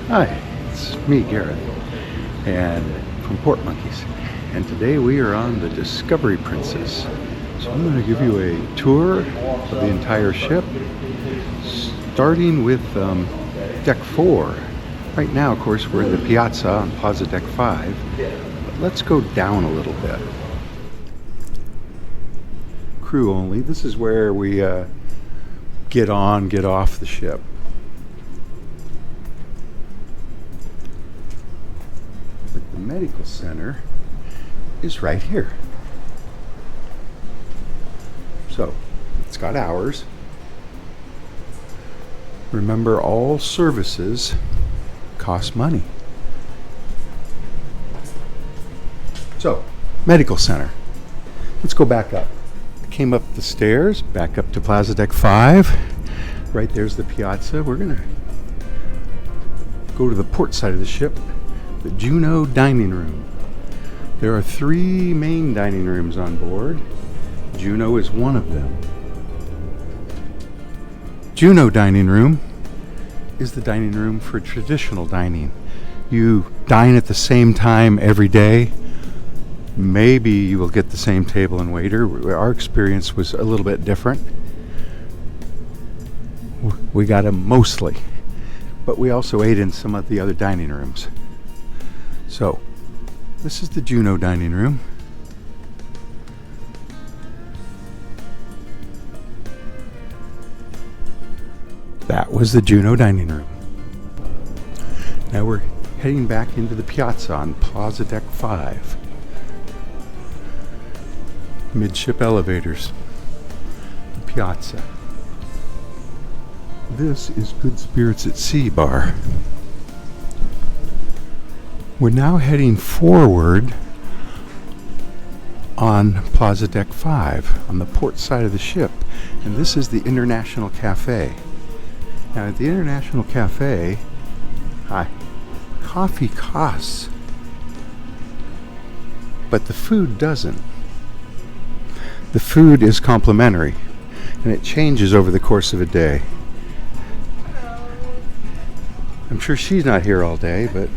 Hi, it's me, Gareth, and from Port Monkeys. And today we are on the Discovery Princess. So I'm going to give you a tour of the entire ship, starting with Deck 4. Right now, of course, we're in the Piazza on Plaza Deck 5. But let's go down a little bit. Crew only. This is where we get on, get off the ship. But the medical center is right here. So, it's got hours. Remember, all services cost money. So, medical center. Let's go back up. Came up the stairs, back up to Plaza Deck 5. Right there's the Piazza. We're gonna go to the port side of the ship, the Juno dining room. There are 3 main dining rooms on board. Juno is one of them. Juno dining room is the dining room for traditional dining. You dine at the same time every day. Maybe you will get the same table and waiter. Our experience was a little bit different. We got them mostly, but we also ate in some of the other dining rooms. So, this is the Juno dining room. That was the Juno dining room. Now we're heading back into the Piazza on Plaza Deck 5. Midship elevators. The Piazza. This is Good Spirits at Sea bar. We're now heading forward on Plaza Deck 5 on the port side of the ship, and this is the International Cafe. Now at the International Cafe, coffee costs, but the food doesn't. The food is complimentary, and it changes over the course of a day. I'm sure she's not here all day, but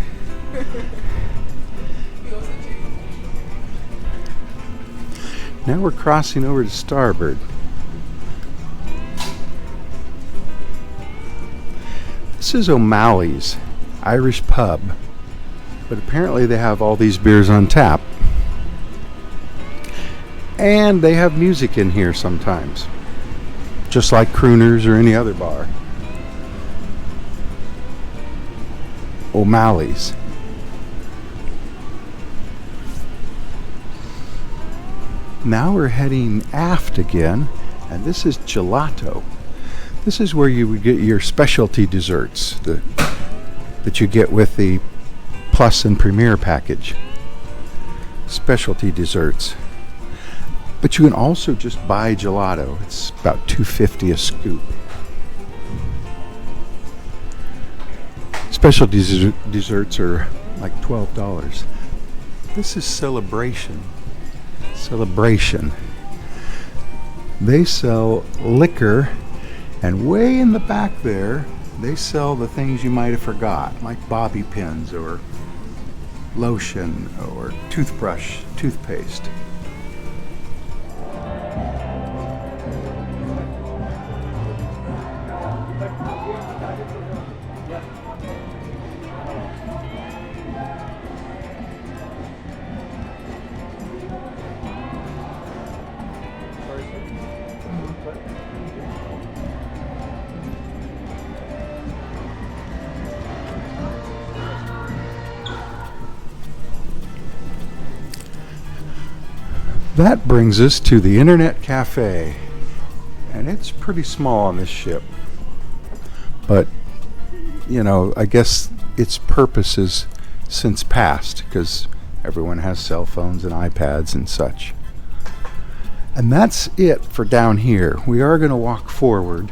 now we're crossing over to starboard. This is O'Malley's Irish pub, but apparently they have all these beers on tap. And they have music in here sometimes, just like Crooners or any other bar. O'Malley's. Now we're heading aft again, and this is Gelato. This is where you would get your specialty desserts that you get with the Plus and Premier package. Specialty desserts. But you can also just buy gelato. It's about $2.50 a scoop. Specialty desserts are like $12. This is Celebration. Celebration. They sell liquor, and way in the back there, they sell the things you might have forgot, like bobby pins or lotion or toothbrush, toothpaste. That brings us to the Internet Cafe, and it's pretty small on this ship, but you know, I guess its purpose is since past, because everyone has cell phones and iPads and such. And that's it for down here. We are going to walk forward,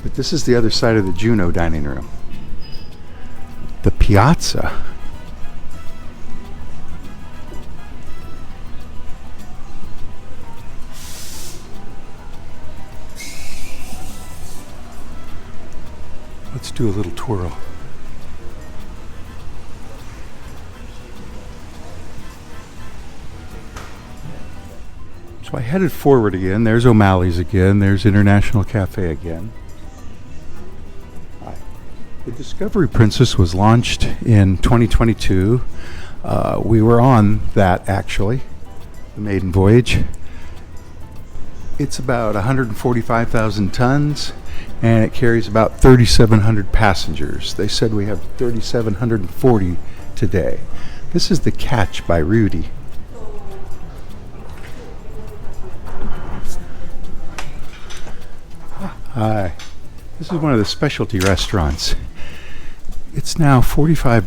but this is the other side of the Juno dining room. The Piazza. Let's do a little twirl. So I headed forward again. There's O'Malley's again. There's International Cafe again. The Discovery Princess was launched in 2022. We were on that, actually, the maiden voyage. It's about 145,000 tons, and it carries about 3,700 passengers. They said we have 3,740 today. This is the Catch by Rudy. Hi. This is one of the specialty restaurants. It's now $45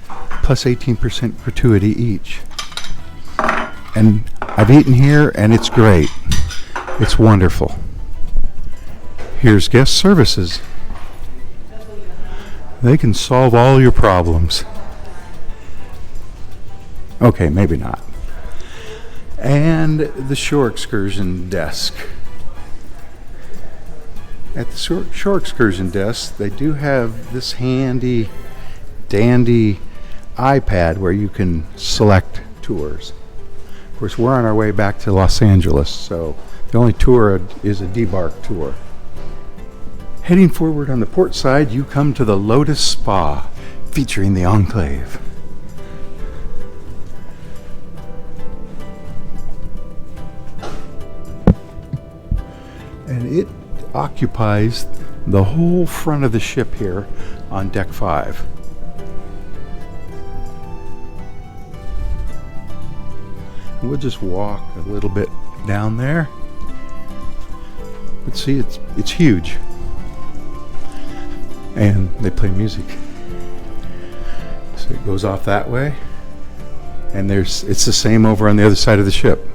plus 18% gratuity each. And I've eaten here and it's great. It's wonderful. Here's guest services. They can solve all your problems. Okay, maybe not. And the shore excursion desk. At the shore excursion desk, they do have this handy dandy iPad where you can select tours. Of course, we're on our way back to Los Angeles, so the only tour is a debark tour. Heading forward on the port side, you come to the Lotus Spa, featuring the Enclave. And it occupies the whole front of the ship here on deck 5. We'll just walk a little bit down there. But see, it's huge. And they play music. So it goes off that way. And it's the same over on the other side of the ship.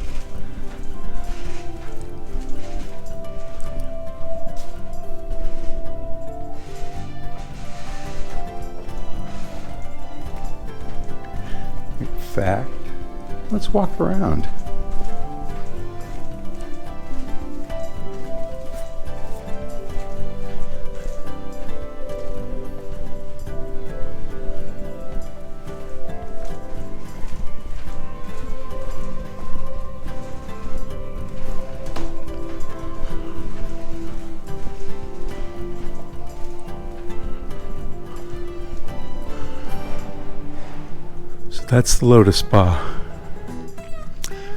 In fact, let's walk around. So that's the Lotus Spa.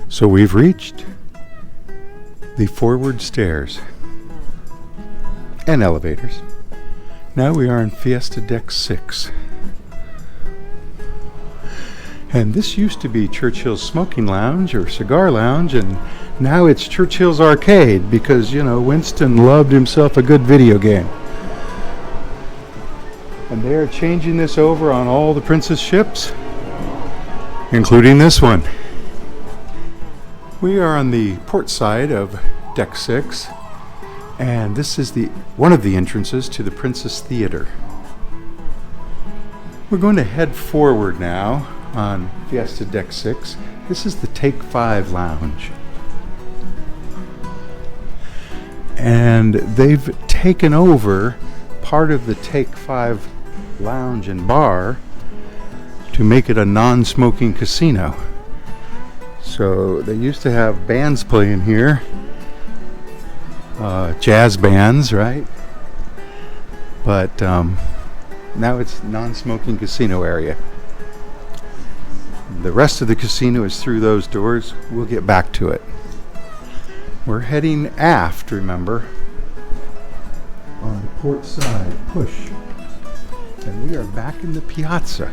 So we've reached the forward stairs and elevators. Now we are on Fiesta Deck 6. And this used to be Churchill's Smoking Lounge or Cigar Lounge, and now it's Churchill's Arcade because, you know, Winston loved himself a good video game. And they are changing this over on all the Princess ships, including this one. We are on the port side of Deck 6, and this is one of the entrances to the Princess Theater. We're going to head forward now on Fiesta Deck 6. This is the Take 5 Lounge. And they've taken over part of the Take 5 Lounge and Bar to make it a non-smoking casino. So they used to have bands playing here, jazz bands, right? But now it's non-smoking casino area. The rest of the casino is through those doors. We'll get back to it. We're heading aft, remember, on the port side, push. And we are back in the piazza.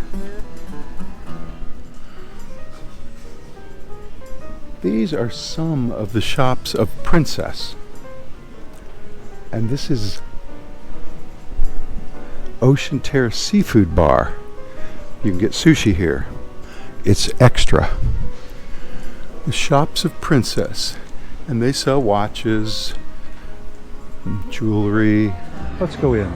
These are some of the shops of Princess. And this is Ocean Terrace Seafood Bar. You can get sushi here. It's extra. The shops of Princess. And they sell watches, and jewelry. Let's go in.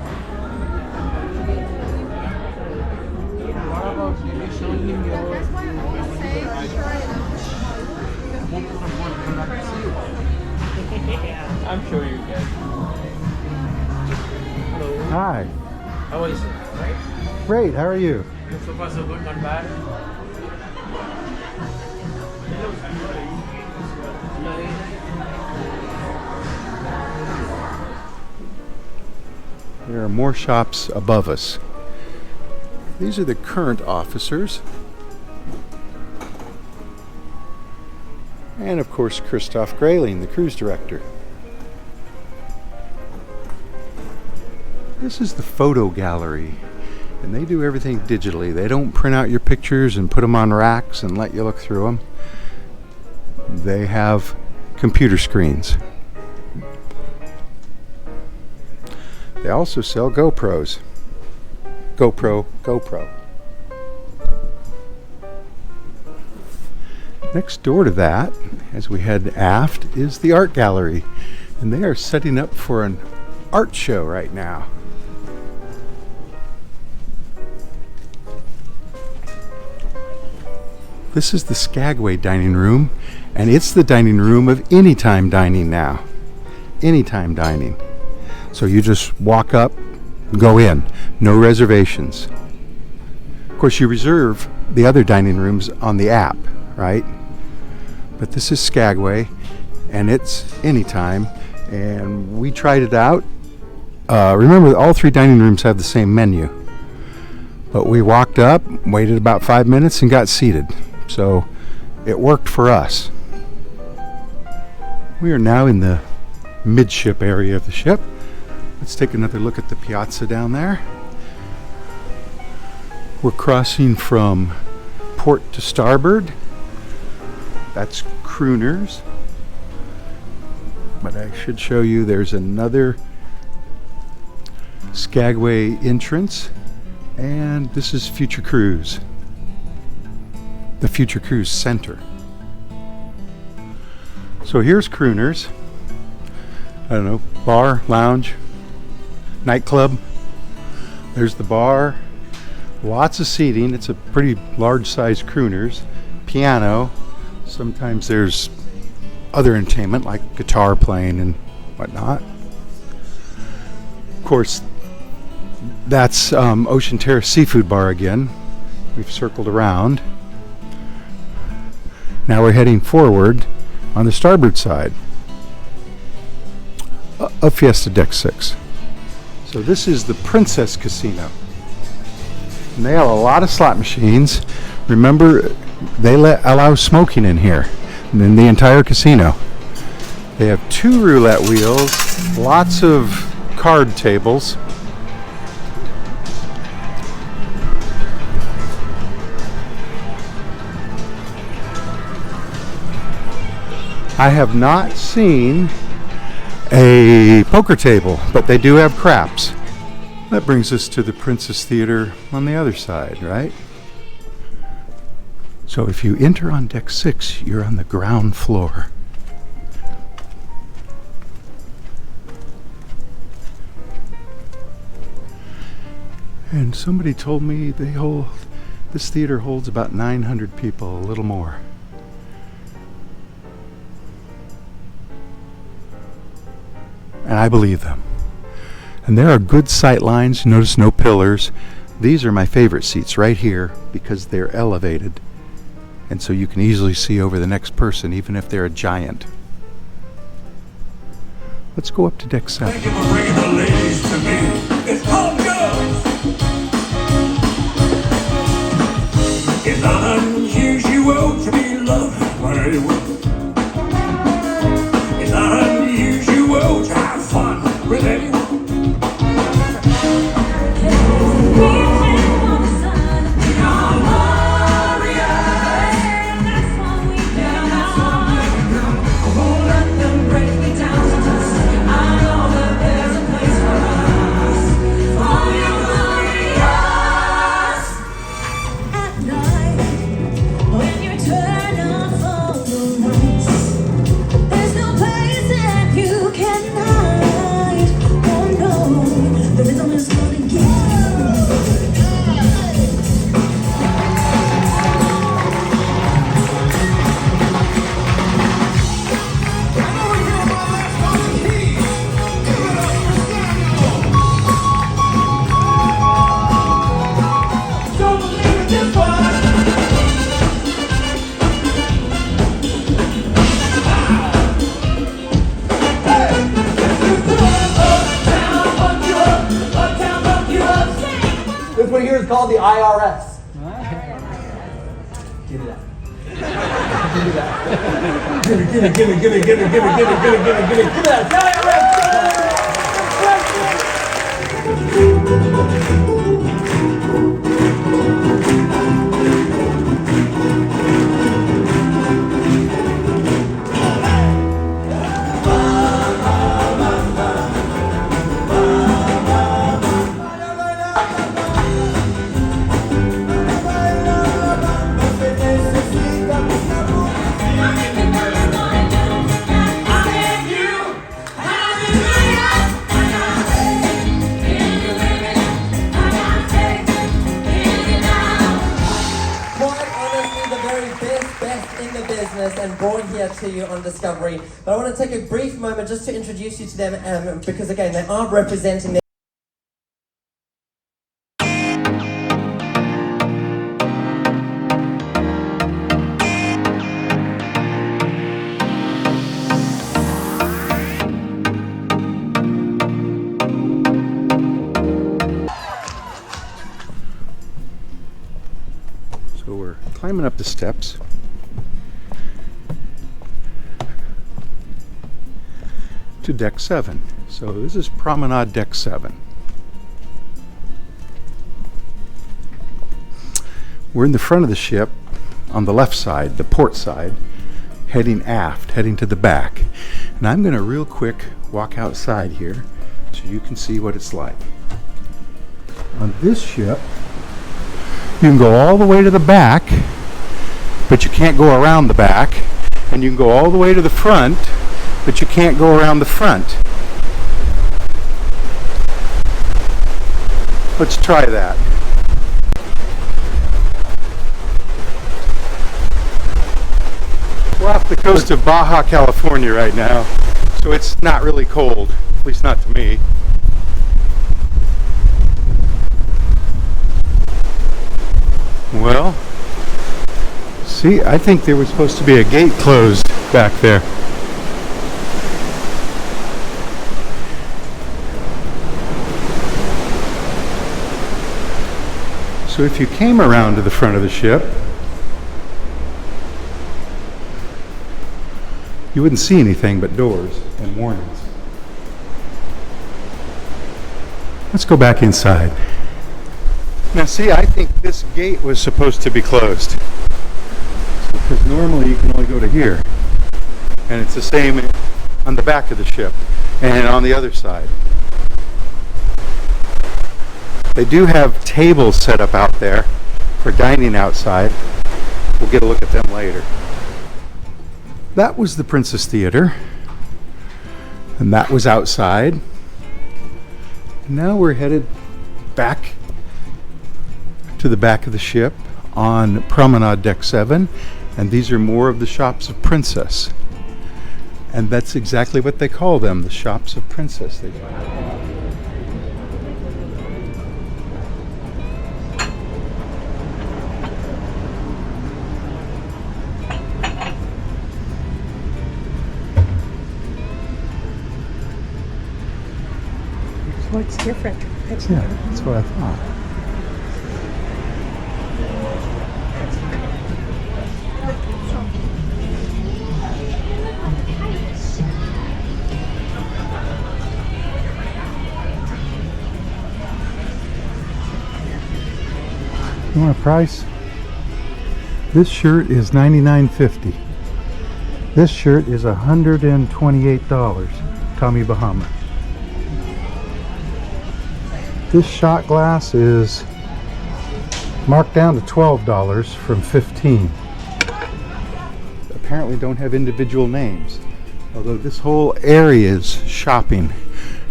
I'm sure you can. Hello. Hi. How is it? Right? Great. How are you? So far so good, not bad. There are more shops above us. These are the current officers. And of course, Christoph Grayling, the cruise director. This is the photo gallery, and they do everything digitally. They don't print out your pictures and put them on racks and let you look through them. They have computer screens. They also sell GoPros. GoPro. Next door to that, as we head aft, is the art gallery, and they are setting up for an art show right now. This is the Skagway dining room, and it's the dining room of Anytime Dining now. Anytime Dining. So you just walk up, go in, no reservations. Of course, you reserve the other dining rooms on the app, right? But this is Skagway, and it's Anytime, and we tried it out. Remember, all three dining rooms have the same menu, but we walked up, waited about 5 minutes, and got seated. So it worked for us. We are now in the midship area of the ship. Let's take another look at the piazza down there. We're crossing from port to starboard. That's Crooners. But I should show you there's another Skagway entrance, and this is Future Cruise. The Future Cruise Center. So here's Crooners. I don't know, bar, lounge, nightclub. There's the bar. Lots of seating. It's a pretty large size Crooners. Piano. Sometimes there's other entertainment like guitar playing and whatnot. Of course, that's Ocean Terrace Seafood Bar again. We've circled around. Now we're heading forward on the starboard side of Fiesta Deck 6. So this is the Princess Casino. And they have a lot of slot machines. Remember, they allow smoking in here, in the entire casino. They have 2 roulette wheels, lots of card tables. I have not seen a poker table, but they do have craps. That brings us to the Princess Theater on the other side, right? So if you enter on deck 6, you're on the ground floor. And somebody told me this theater holds about 900 people, a little more. And I believe them. And there are good sight lines. Notice no pillars. These are my favorite seats right here because they're elevated. And so you can easily see over the next person, even if they're a giant. Let's go up to deck 7. Thank you for bringing the ladies to me. It's called girls. It's not unusual to be loved by anyone. It's not unusual to have fun with anyone. This one here is called the IRS. Give me that. Give me that. Give me that. The IRS. And born here to you on Discovery. But I want to take a brief moment just to introduce you to them because again, they are representing their So we're climbing up the steps. To deck 7. So this is Promenade deck 7. We're in the front of the ship on the left side, the port side, heading aft, heading to the back. And I'm going to real quick walk outside here so you can see what it's like. On this ship, you can go all the way to the back, but you can't go around the back. And you can go all the way to the front, but you can't go around the front. Let's try that. We're off the coast of Baja California right now, so it's not really cold, at least not to me. Well, see, I think there was supposed to be a gate closed back there. So if you came around to the front of the ship, you wouldn't see anything but doors and warnings. Let's go back inside. Now see, I think this gate was supposed to be closed, because normally you can only go to here, and it's the same on the back of the ship and on the other side. They do have tables set up out there for dining outside. We'll get a look at them later. That was the Princess Theater, and that was outside. Now we're headed back to the back of the ship on Promenade Deck 7, and these are more of the shops of Princess. And that's exactly what they call them, the shops of Princess. Well, it's different. Yeah, that's what I thought. You want a price? This shirt is $99.50. This shirt is $128, Tommy Bahama. This shot glass is marked down to $12 from $15. Apparently don't have individual names, although this whole area is shopping,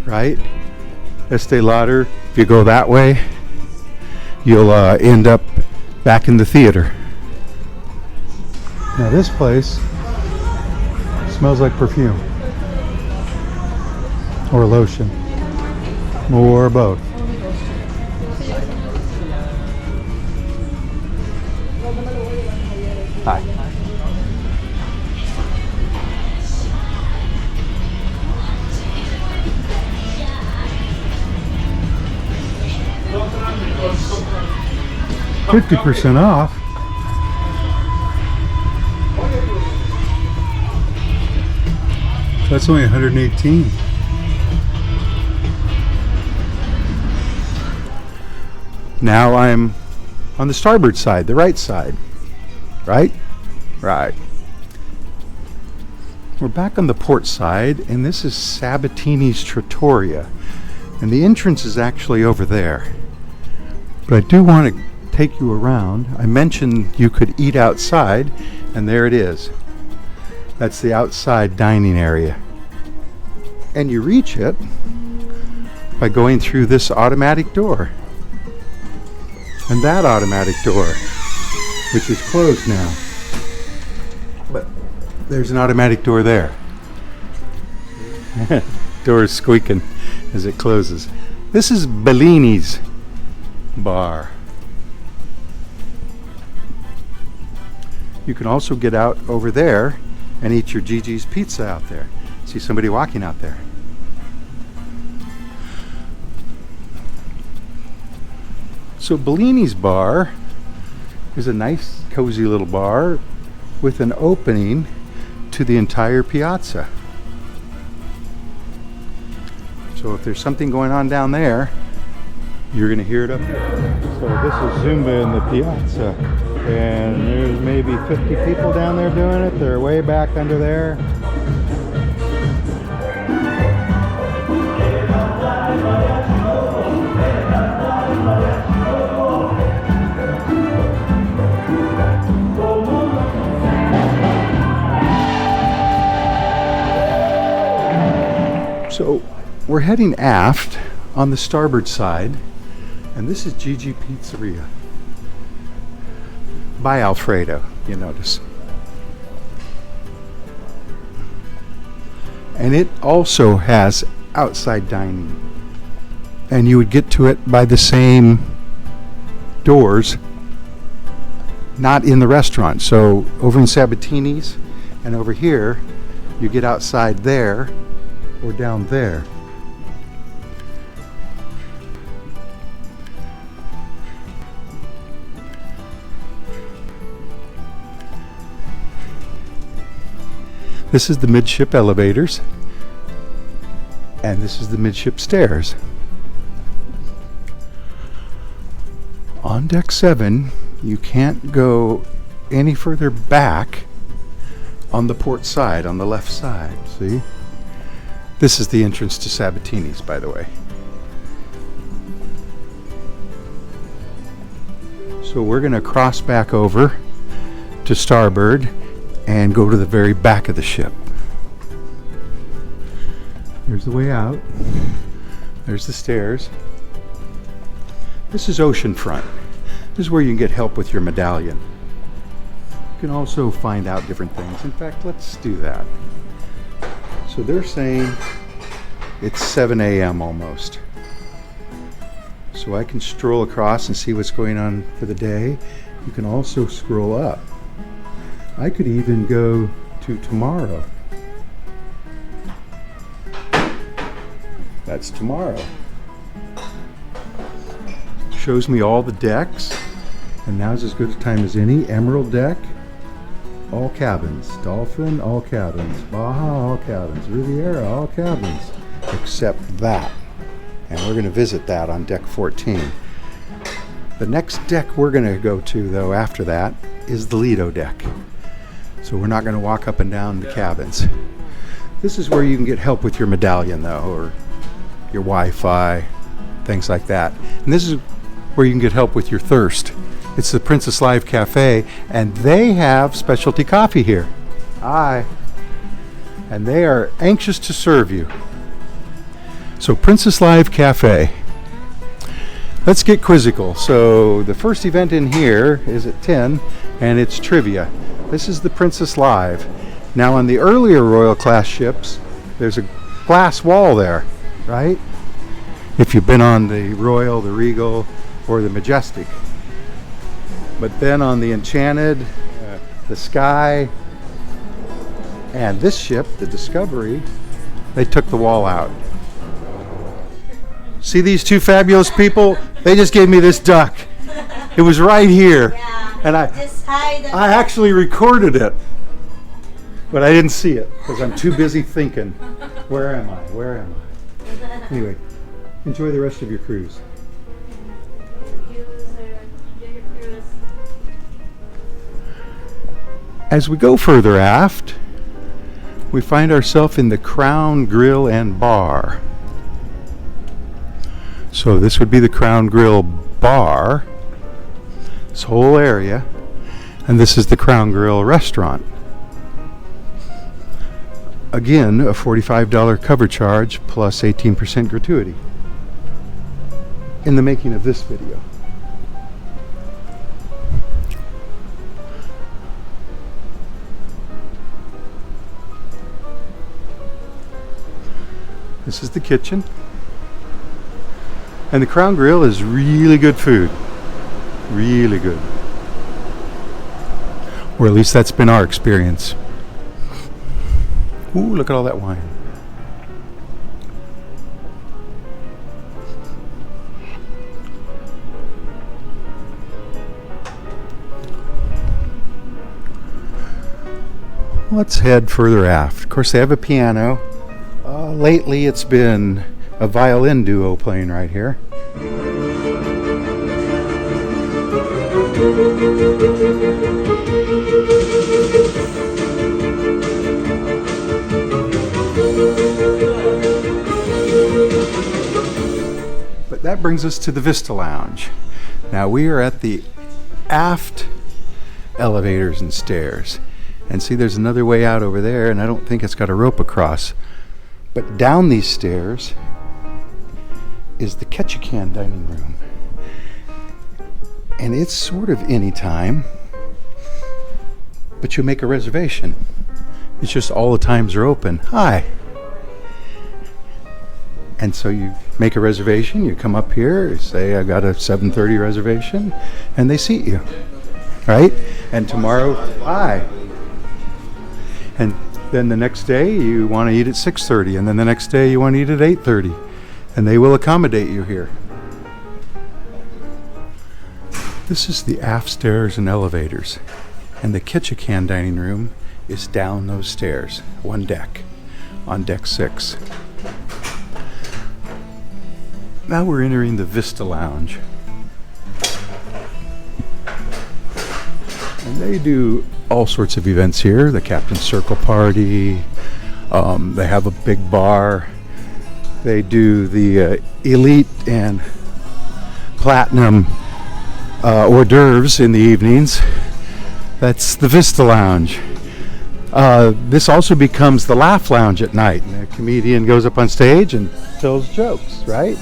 right? Estee Lauder, if you go that way, you'll end up back in the theater. Now this place smells like perfume or lotion or both. Hi. 50% off. That's only 118. Now I'm on the starboard side, the right side. Right? Right. We're back on the port side, and this is Sabatini's Trattoria. And the entrance is actually over there. But I do want to take you around. I mentioned you could eat outside, and there it is. That's the outside dining area. And you reach it by going through this automatic door. And that automatic door, which is closed now. But there's an automatic door there. Door is squeaking as it closes. This is Bellini's bar. You can also get out over there and eat your Gigi's pizza out there. See somebody walking out there. So Bellini's bar is a nice, cozy little bar with an opening to the entire piazza. So if there's something going on down there, you're going to hear it up there. So this is Zumba in the piazza. And there's maybe 50 people down there doing it. They're way back under there. So we're heading aft on the starboard side, and this is Gigi Pizzeria by Alfredo, you notice. And it also has outside dining, and you would get to it by the same doors, not in the restaurant. So over in Sabatini's and over here, you get outside there or down there. This is the Midship elevators, and this is the Midship stairs. On deck 7, you can't go any further back on the port side, on the left side, see? This is the entrance to Sabatini's, by the way. So we're going to cross back over to starboard and go to the very back of the ship. Here's the way out. There's the stairs. This is oceanfront. This is where you can get help with your medallion. You can also find out different things. In fact, let's do that. So they're saying it's 7 a.m. almost. So I can stroll across and see what's going on for the day. You can also scroll up. I could even go to tomorrow. That's tomorrow. Shows me all the decks, and now's as good a time as any. Emerald deck, all cabins. Dolphin, all cabins. Baja, all cabins. Riviera, all cabins. Except that. And we're going to visit that on deck 14. The next deck we're going to go to, though, after that, is the Lido deck. So we're not going to walk up and down the cabins. This is where you can get help with your medallion, though, or your Wi-Fi, things like that. And this is where you can get help with your thirst. It's the Princess Live Cafe, and they have specialty coffee here. Hi. And they are anxious to serve you. So Princess Live Cafe. Let's get quizzical. So the first event in here is at 10, and it's trivia. This is the Princess Live. Now on the earlier Royal class ships, there's a glass wall there, right? If you've been on the Royal, the Regal, or the Majestic. But then on the Enchanted, the Sky, and this ship, the Discovery, they took the wall out. See these two fabulous people? They just gave me this duck. It was right here. Yeah. And Just hide it. I actually recorded it. But I didn't see it because I'm too busy thinking, where am I? Where am I? Anyway, enjoy the rest of your cruise. You, sir. Enjoy your cruise. As we go further aft, we find ourselves in the Crown Grill and Bar. So this would be the Crown Grill Bar, this whole area, and this is the Crown Grill Restaurant. Again, a $45 cover charge plus 18% gratuity in the making of this video. This is the kitchen. And the Crown Grill is really good food. Really good. Or at least that's been our experience. Ooh, look at all that wine. Let's head further aft. Of course, they have a piano. Lately, it's been a violin duo playing right here. But that brings us to the Vista Lounge. Now we are at the aft elevators and stairs. And see, there's another way out over there, and I don't think it's got a rope across. But down these stairs is the Ketchikan dining room. And it's sort of anytime, but you make a reservation. It's just all the times are open. Hi. And so you make a reservation, you come up here, you say I got a 7:30 reservation, and they seat you, right? And tomorrow, hi. And then the next day you want to eat at 6:30, and then the next day you want to eat at 8:30, and they will accommodate you here. This is the aft stairs and elevators, and the Ketchikan dining room is down those stairs, one deck, on deck 6. Now we're entering the Vista Lounge. And they do all sorts of events here. The Captain's Circle Party. They have a big bar. They do the elite and platinum hors d'oeuvres in the evenings. That's the Vista Lounge. This also becomes the Laugh Lounge at night. And a comedian goes up on stage and tells jokes, right?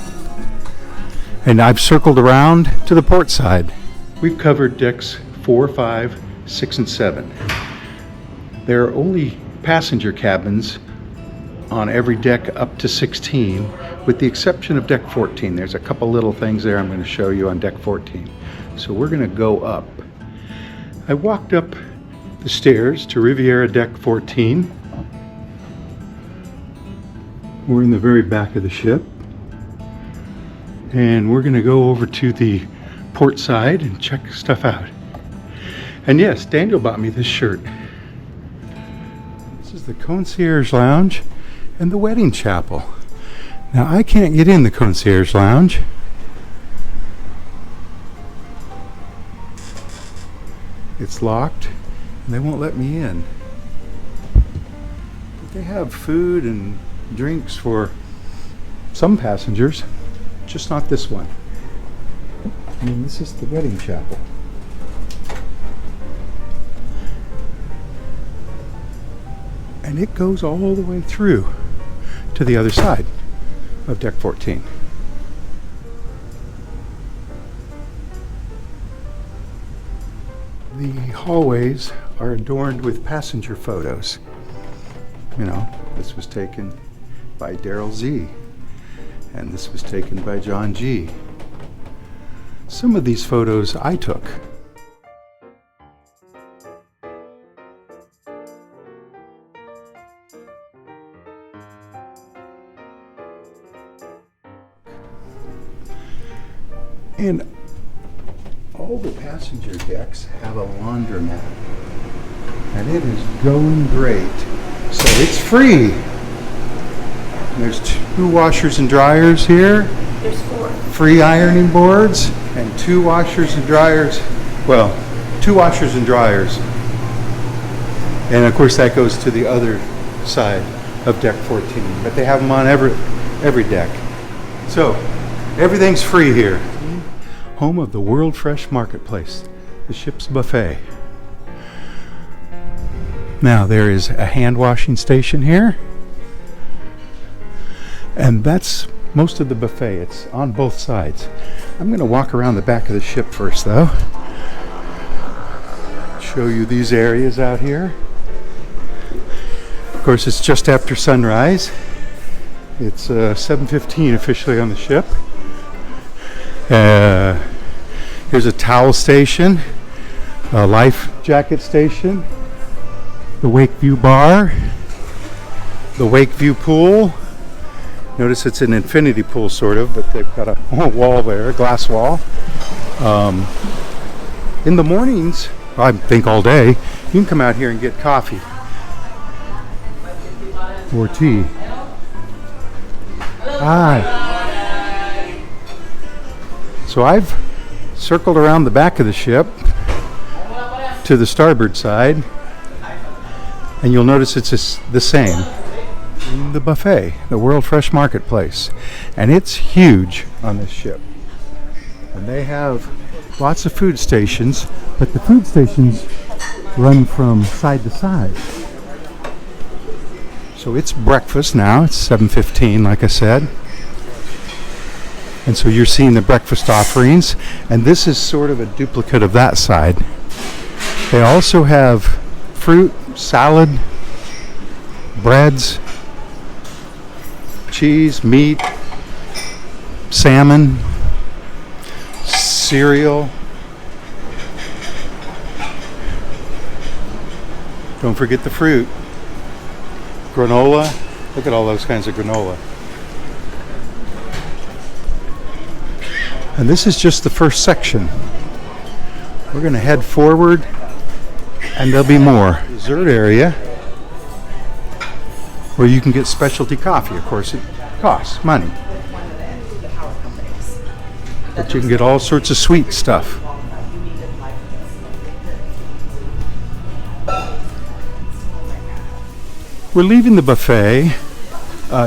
And I've circled around to the port side. We've covered decks 4, 5, 6, and 7. There are only passenger cabins on every deck up to 16, with the exception of deck 14. There's a couple little things there I'm going to show you on deck 14. So we're going to go up. I walked up the stairs to Riviera deck 14. We're in the very back of the ship. And we're going to go over to the port side and check stuff out. And yes, Daniel bought me this shirt. This is the Concierge Lounge and the Wedding Chapel. Now I can't get in the Concierge Lounge. It's locked and they won't let me in. But they have food and drinks for some passengers. Just not this one. I mean, this is the Wedding Chapel. And it goes all the way through to the other side of deck 14. The hallways are adorned with passenger photos. You know, this was taken by Daryl Z. And this was taken by John G. Some of these photos I took. All the passenger decks have a laundromat, and it is going great. So it's free. And there's 2 washers and dryers here. There's 4. Free ironing boards and 2 washers and dryers. Well, 2 washers and dryers. And of course that goes to the other side of deck 14. But they have them on every deck. So everything's free here. Home of the World Fresh Marketplace, the ship's buffet. Now there is a hand washing station here. And that's most of the buffet. It's on both sides. I'm going to walk around the back of the ship first, though. Show you these areas out here. Of course, it's just after sunrise. It's 7:15 officially on the ship. Here's a towel station, a life jacket station, the Wakeview bar, the Wakeview pool. Notice it's an infinity pool, sort of, but they've got a wall there, a glass wall. In the mornings, I think all day, you can come out here and get coffee or tea. Hi. So I've circled around the back of the ship to the starboard side, and you'll notice it's the same. The buffet, the World Fresh Marketplace, and it's huge on this ship. And they have lots of food stations, but the food stations run from side to side. So it's breakfast now. It's 7:15, like I said. And so you're seeing the breakfast offerings, and this is sort of a duplicate of that side. They also have fruit, salad, breads, cheese, meat, salmon, cereal. Don't forget the fruit. Granola. Look at all those kinds of granola. And this is just the first section. We're going to head forward, and there'll be more. Dessert area, where you can get specialty coffee. Of course, it costs money. But you can get all sorts of sweet stuff. We're leaving the buffet.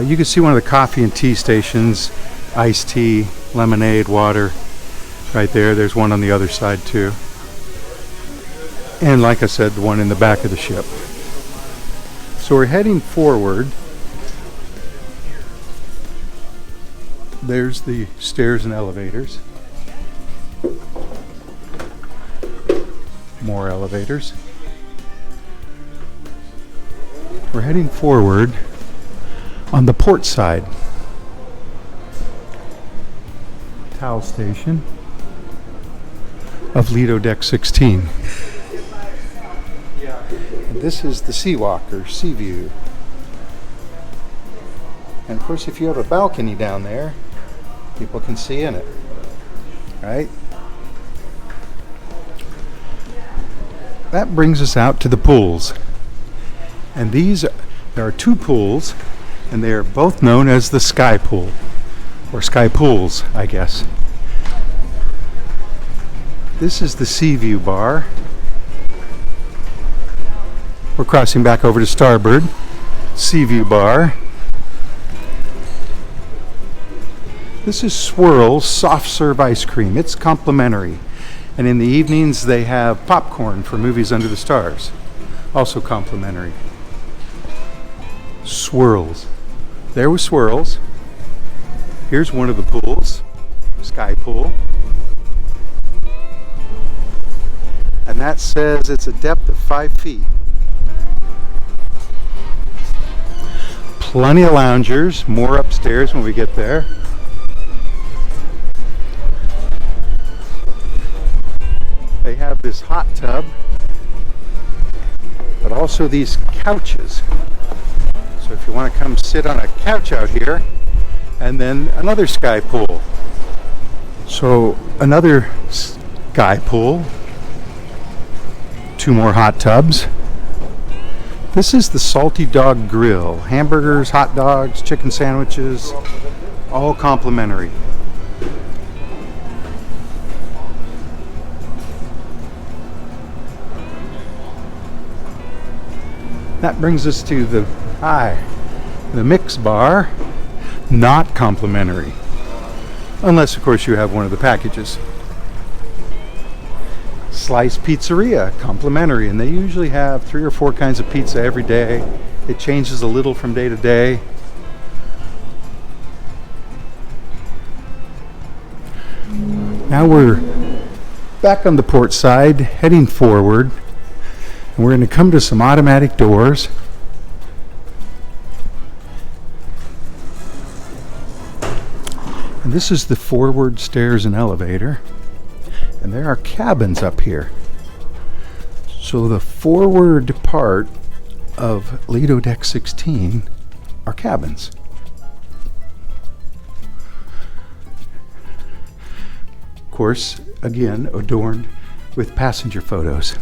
You can see one of the coffee and tea stations, iced tea, lemonade, water, right there. There's one on the other side too. And like I said, the one in the back of the ship. So we're heading forward. There's the stairs and elevators. More elevators. We're heading forward on the port side. Towel station of Lido Deck 16. And this is the Sea Walker, Sea View. And of course, if you have a balcony down there, people can see in it, right? That brings us out to the pools. And there are 2 pools, and they are both known as the Sky Pool, or Sky Pools, I guess. This is the Sea View bar. We're crossing back over to starboard. Sea View bar. This is Swirl's soft serve ice cream. It's complimentary. And in the evenings they have popcorn for movies under the stars. Also complimentary. Swirls. There was Swirls. Here's one of the pools. Sky Pool. And that says it's a depth of 5 feet. Plenty of loungers. More upstairs when we get there. They have this hot tub, but also these couches. So if you want to come sit on a couch out here, and then another sky pool. So another Guy pool. 2 more hot tubs. This is the Salty Dog Grill. Hamburgers, hot dogs, chicken sandwiches, all complimentary. That brings us to the Mix Bar, not complimentary. Unless, of course, you have one of the packages. Slice Pizzeria, complimentary, and they usually have 3 or 4 kinds of pizza every day. It changes a little from day to day. Now we're back on the port side, heading forward, and we're going to come to some automatic doors. And this is the forward stairs and elevator. And there are cabins up here. So the forward part of Lido Deck 16 are cabins. Of course, again, adorned with passenger photos.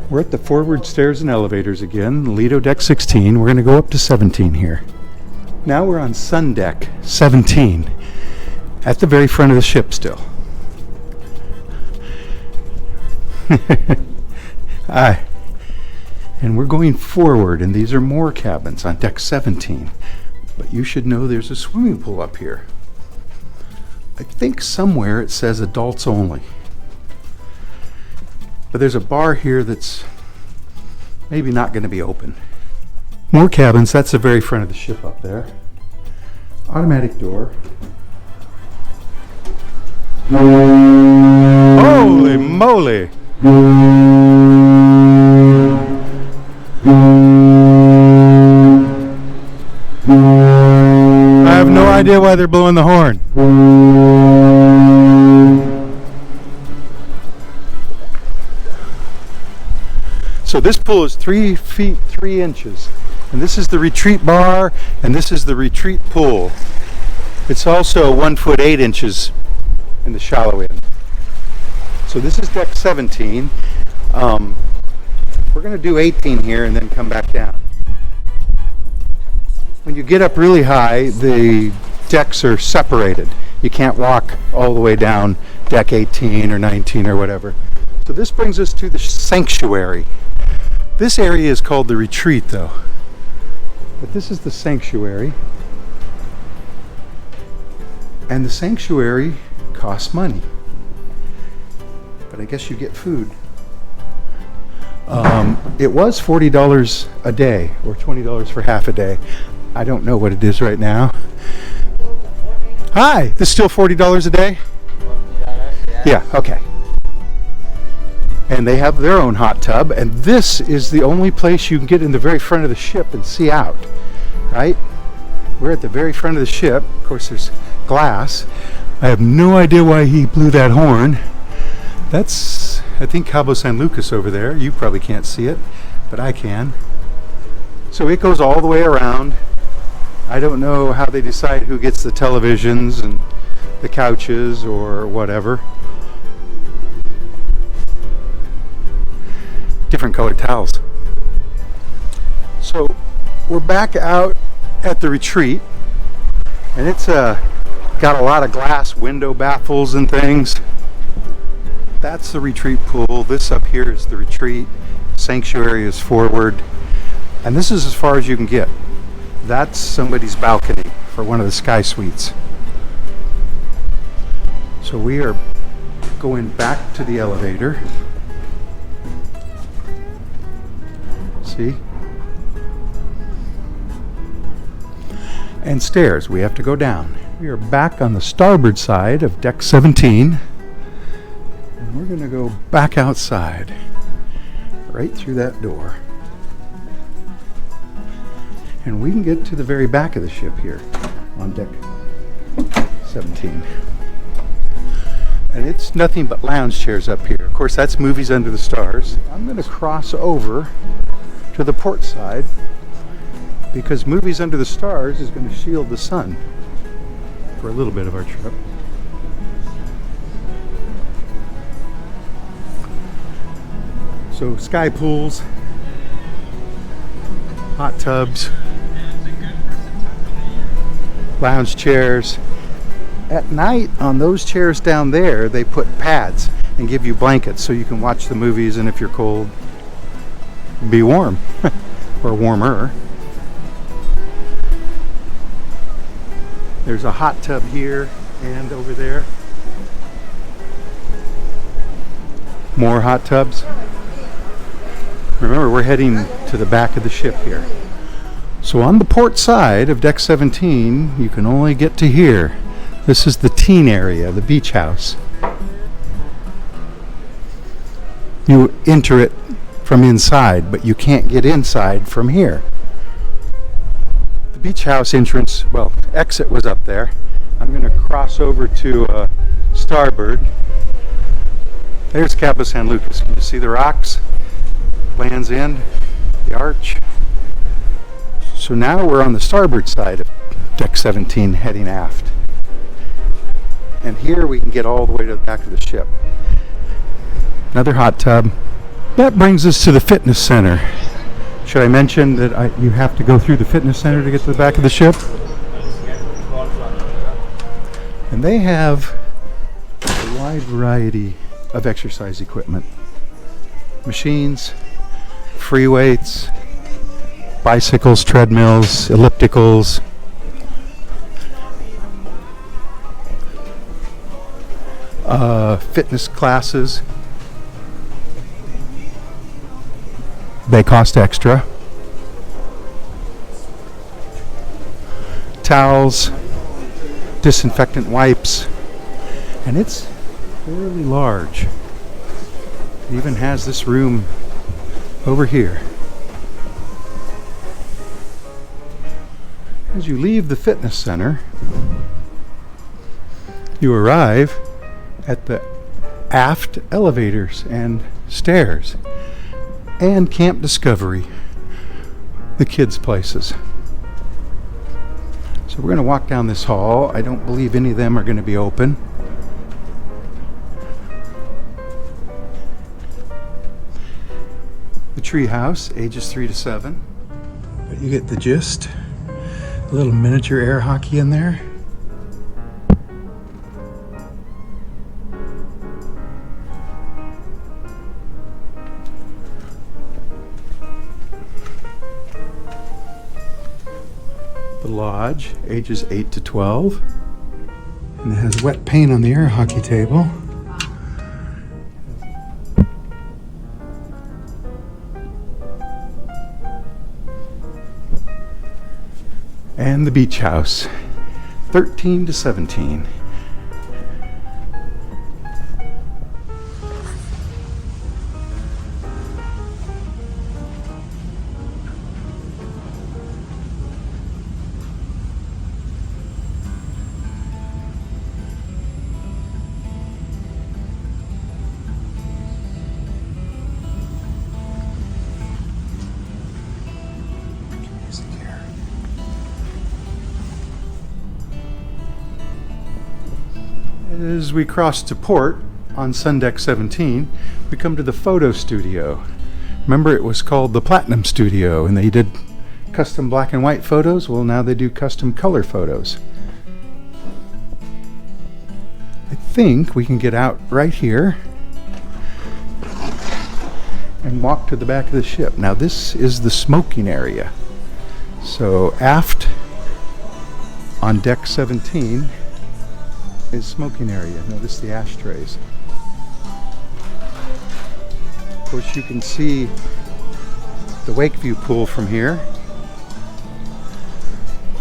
We're at the forward stairs and elevators again, Lido Deck 16. We're going to go up to 17 here. Now we're on Sun Deck 17. At the very front of the ship still. And we're going forward, and these are more cabins on deck 17. But you should know there's a swimming pool up here. I think somewhere it says adults only. But there's a bar here that's maybe not going to be open. More cabins, that's the very front of the ship up there. Automatic door. Holy moly! I have no idea why they're blowing the horn. So this pool is 3 feet 3 inches, and this is the retreat bar, and this is the retreat pool. It's also 1 foot 8 inches in the shallow end. So this is deck 17. We're going to do 18 here and then come back down. When you get up really high, the decks are separated. You can't walk all the way down deck 18 or 19 or whatever. So this brings us to the sanctuary. This area is called the retreat though. But this is the sanctuary. And the sanctuary costs money, but I guess you get food. It was $40 a day or $20 for half a day. I don't know what it is right now. Hi, this is still $40 a day? Yeah, okay. And they have their own hot tub, and this is the only place you can get in the very front of the ship and see out, right? We're at the very front of the ship. Of course, there's glass. I have no idea why he blew that horn. That's, I think, Cabo San Lucas over there. You probably can't see it, but I can. So it goes all the way around. I don't know how they decide who gets the televisions and the couches or whatever. Different colored towels. So we're back out at the retreat, and it's got a lot of glass window baffles and things. That's the retreat pool. This up here is the retreat. Sanctuary is forward. And this is as far as you can get. That's somebody's balcony for one of the sky suites. So we are going back to the elevator. See? And stairs. We have to go down. We are back on the starboard side of deck 17. And we're going to go back outside. Right through that door. And we can get to the very back of the ship here on deck 17. And it's nothing but lounge chairs up here. Of course, that's Movies Under the Stars. I'm going to cross over to the port side because Movies Under the Stars is going to shield the sun for a little bit of our trip. So sky pools, hot tubs, lounge chairs. At night on those chairs down there, they put pads and give you blankets so you can watch the movies, and if you're cold, be warm or warmer. There's a hot tub here and over there. More hot tubs. Remember, we're heading to the back of the ship here. So on the port side of deck 17, you can only get to here. This is the teen area, the beach house. You enter it from inside, but you can't get inside from here. The beach house entrance, well, exit was up there. I'm going to cross over to starboard. There's Cabo San Lucas. Can you see the rocks? Land's End, the arch. So now we're on the starboard side of deck 17 heading aft. And here we can get all the way to the back of the ship. Another hot tub. That brings us to the fitness center. Should I mention that you have to go through the fitness center to get to the back of the ship? And they have a wide variety of exercise equipment. Machines, free weights, bicycles, treadmills, ellipticals. Fitness classes. They cost extra. Towels, disinfectant wipes, and it's fairly large. It even has this room over here. As you leave the fitness center, you arrive at the aft elevators and stairs and Camp Discovery, the kids' places. So we're going to walk down this hall. I don't believe any of them are going to be open. The tree house, ages 3 to 7. But you get the gist. A little miniature air hockey in there. The lodge, ages 8 to 12. And it has wet paint on the air hockey table. And the beach house, 13 to 17. As we cross to port on Sundeck 17, we come to the photo studio. Remember, it was called the Platinum Studio, and they did custom black and white photos. Well, now they do custom color photos. I think we can get out right here and walk to the back of the ship. Now, this is the smoking area. So aft on deck 17 is smoking area. Notice the ashtrays. Of course, you can see the Wakeview pool from here,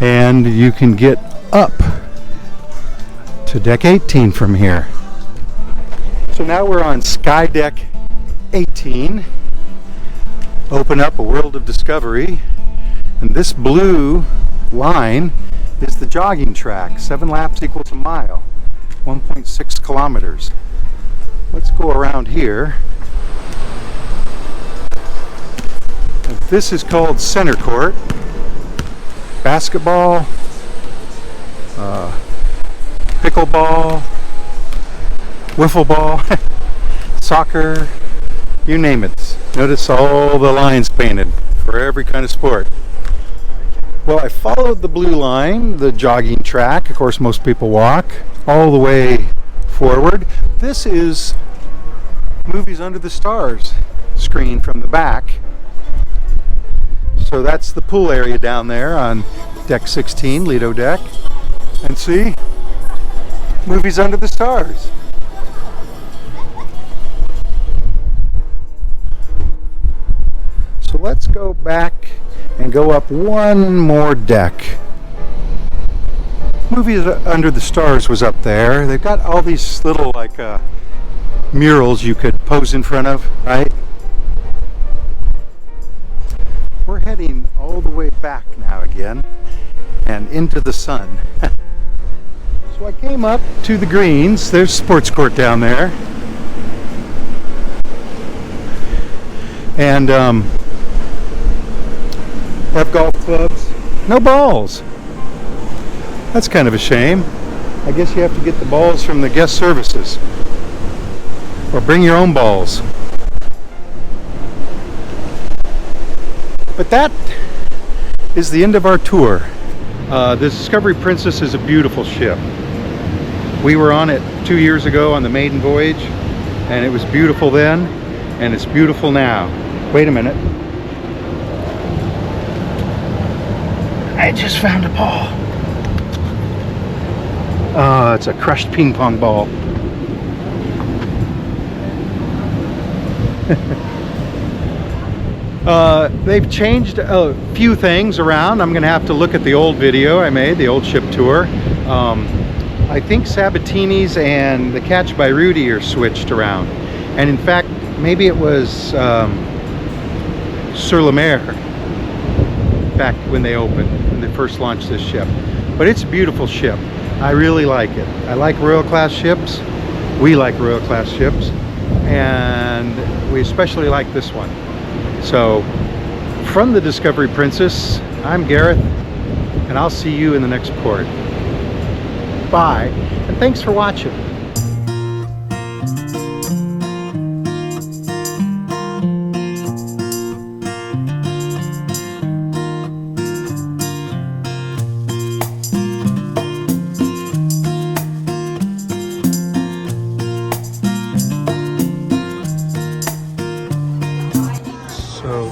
and you can get up to deck 18 from here. So now we're on Sky Deck 18. Open up a world of discovery, and this blue line is the jogging track. 7 laps equals a mile. 1.6 kilometers. Let's go around here. And this is called center court. Basketball, pickleball, wiffle ball, soccer, You name it. Notice all the lines painted for every kind of sport. Well, I followed the blue line, the jogging track. Of course, most people walk all the way forward. This is Movies Under the Stars screen from the back. So that's the pool area down there on deck 16, Lido deck. And see, Movies Under the Stars. So let's go back and go up one more deck. Movies Under the Stars was up there. They've got all these little like murals you could pose in front of, right? We're heading all the way back now again and into the sun. So I came up to the greens. There's sports court down there. And have golf clubs. No balls. That's kind of a shame. I guess you have to get the balls from the guest services. Or bring your own balls. But that is the end of our tour. The Discovery Princess is a beautiful ship. We were on it 2 years ago on the maiden voyage, and it was beautiful then, and it's beautiful now. Wait a minute. I just found a ball. It's a crushed ping pong ball. They've changed a few things around. I'm going to have to look at the old video I made, the old ship tour. I think Sabatini's and the Catch by Rudy are switched around. And in fact, maybe it was Sur la Mer back when they opened, when they first launched this ship. But it's a beautiful ship. I really like it. I like Royal Class ships. We like Royal Class ships. And we especially like this one. So, from the Discovery Princess, I'm Gareth, and I'll see you in the next port. Bye, and thanks for watching.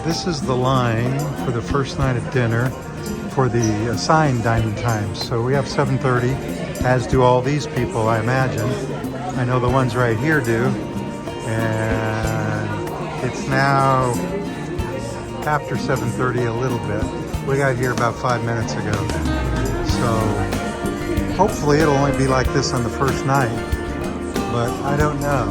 This is the line for the first night at dinner for the assigned dining times. So we have 7:30, as do all these people, I imagine. I know the ones right here do. And it's now after 7:30 a little bit. We got here about 5 minutes ago. So hopefully it'll only be like this on the first night, but I don't know.